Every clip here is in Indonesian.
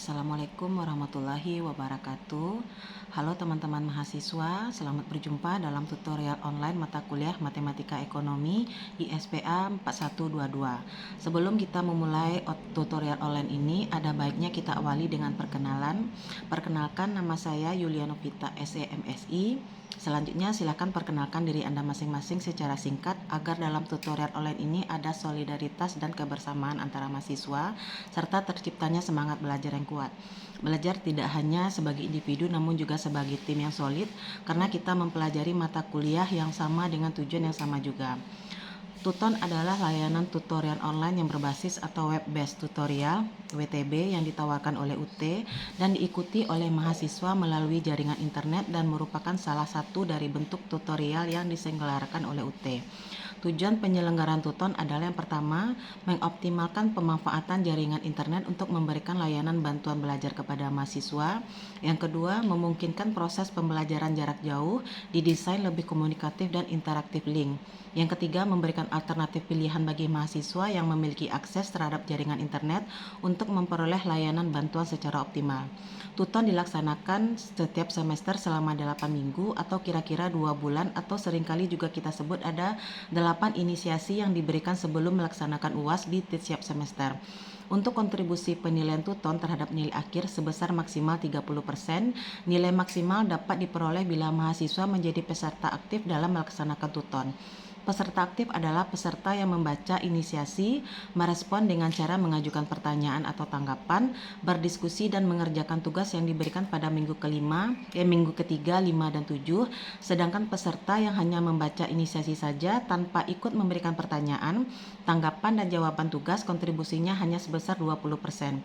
Assalamualaikum warahmatullahi wabarakatuh. Halo teman-teman mahasiswa, selamat berjumpa dalam tutorial online mata kuliah Matematika Ekonomi ISPA 4122. Sebelum kita memulai tutorial online ini, ada baiknya kita awali dengan perkenalan. Perkenalkan, nama saya Yulianovita SEMSI. Selanjutnya silakan perkenalkan diri Anda masing-masing secara singkat agar dalam tutorial online ini ada solidaritas dan kebersamaan antara mahasiswa serta terciptanya semangat belajar yang kuat. Belajar tidak hanya sebagai individu namun juga sebagai tim yang solid karena kita mempelajari mata kuliah yang sama dengan tujuan yang sama juga. Tuton adalah layanan tutorial online yang berbasis atau web-based tutorial (WTB) yang ditawarkan oleh UT dan diikuti oleh mahasiswa melalui jaringan internet dan merupakan salah satu dari bentuk tutorial yang diselenggarakan oleh UT. Tujuan penyelenggaraan Tuton adalah yang pertama, mengoptimalkan pemanfaatan jaringan internet untuk memberikan layanan bantuan belajar kepada mahasiswa. Yang kedua, memungkinkan proses pembelajaran jarak jauh didesain lebih komunikatif dan interaktif link. Yang ketiga, memberikan alternatif pilihan bagi mahasiswa yang memiliki akses terhadap jaringan internet untuk memperoleh layanan bantuan secara optimal. Tuton dilaksanakan setiap semester selama 8 minggu atau kira-kira 2 bulan atau seringkali juga kita sebut ada 8 inisiasi yang diberikan sebelum melaksanakan UAS di setiap semester. Untuk kontribusi penilaian Tuton terhadap nilai akhir sebesar maksimal 30%, nilai maksimal dapat diperoleh bila mahasiswa menjadi peserta aktif dalam melaksanakan Tuton. Peserta aktif adalah peserta yang membaca inisiasi, merespon dengan cara mengajukan pertanyaan atau tanggapan, berdiskusi dan mengerjakan tugas yang diberikan pada minggu ketiga, 5, dan 7. Sedangkan peserta yang hanya membaca inisiasi saja tanpa ikut memberikan pertanyaan, tanggapan dan jawaban tugas kontribusinya hanya sebesar 20%.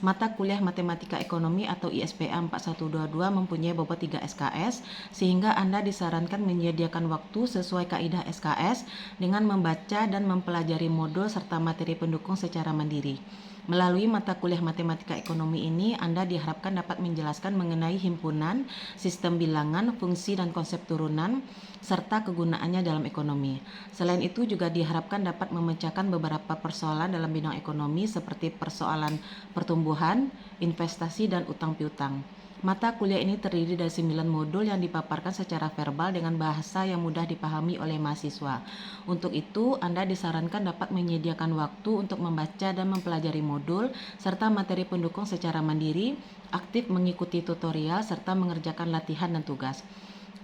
Mata kuliah Matematika Ekonomi atau ISPA 4122 mempunyai bobot 3 SKS, sehingga Anda disarankan menyediakan waktu sesuai kaidah SKS dengan membaca dan mempelajari modul serta materi pendukung secara mandiri. Melalui mata kuliah Matematika Ekonomi ini, Anda diharapkan dapat menjelaskan mengenai himpunan, sistem bilangan, fungsi dan konsep turunan, serta kegunaannya dalam ekonomi. Selain itu juga diharapkan dapat memecahkan beberapa persoalan dalam bidang ekonomi seperti persoalan pertumbuhan, investasi, dan utang piutang. Mata kuliah ini terdiri dari 9 modul yang dipaparkan secara verbal dengan bahasa yang mudah dipahami oleh mahasiswa. Untuk itu, Anda disarankan dapat menyediakan waktu untuk membaca dan mempelajari modul serta materi pendukung secara mandiri, aktif mengikuti tutorial, serta mengerjakan latihan dan tugas.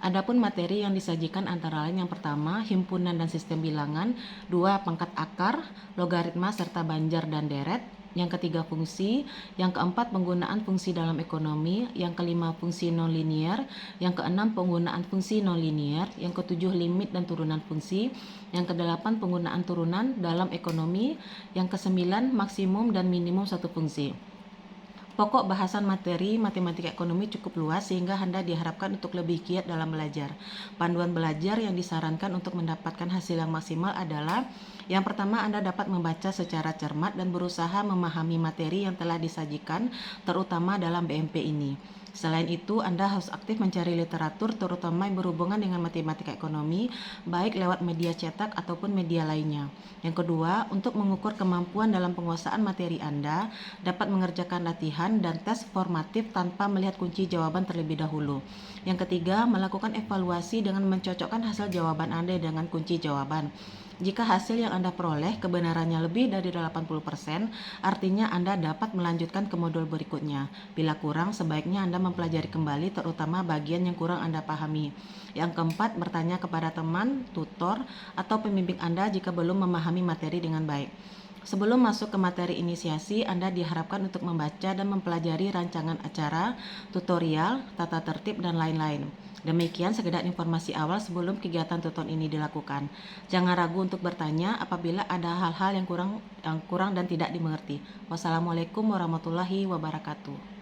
Adapun materi yang disajikan antara lain yang pertama, himpunan dan sistem bilangan, 2, pangkat akar, logaritma serta banjar dan deret, yang ketiga fungsi, yang keempat penggunaan fungsi dalam ekonomi, yang kelima fungsi nonlinier, yang keenam penggunaan fungsi nonlinier, yang ketujuh limit dan turunan fungsi, yang kedelapan penggunaan turunan dalam ekonomi, yang kesembilan maksimum dan minimum satu fungsi. Pokok bahasan materi Matematika Ekonomi cukup luas sehingga Anda diharapkan untuk lebih giat dalam belajar. Panduan belajar yang disarankan untuk mendapatkan hasil yang maksimal adalah yang pertama, Anda dapat membaca secara cermat dan berusaha memahami materi yang telah disajikan, terutama dalam BMP ini. Selain itu, Anda harus aktif mencari literatur terutama yang berhubungan dengan matematika ekonomi, baik lewat media cetak ataupun media lainnya. Yang kedua, untuk mengukur kemampuan dalam penguasaan materi Anda, dapat mengerjakan latihan dan tes formatif tanpa melihat kunci jawaban terlebih dahulu. Yang ketiga, melakukan evaluasi dengan mencocokkan hasil jawaban Anda dengan kunci jawaban. Jika hasil yang Anda peroleh kebenarannya lebih dari 80%, artinya Anda dapat melanjutkan ke modul berikutnya. Bila kurang, sebaiknya Anda mempelajari kembali terutama bagian yang kurang Anda pahami. Yang keempat, bertanya kepada teman, tutor, atau pembimbing Anda jika belum memahami materi dengan baik. Sebelum masuk ke materi inisiasi, Anda diharapkan untuk membaca dan mempelajari rancangan acara, tutorial, tata tertib, dan lain-lain. Demikian sekedar informasi awal sebelum kegiatan tuton ini dilakukan. Jangan ragu untuk bertanya apabila ada hal-hal yang kurang dan tidak dimengerti. Wassalamualaikum warahmatullahi wabarakatuh.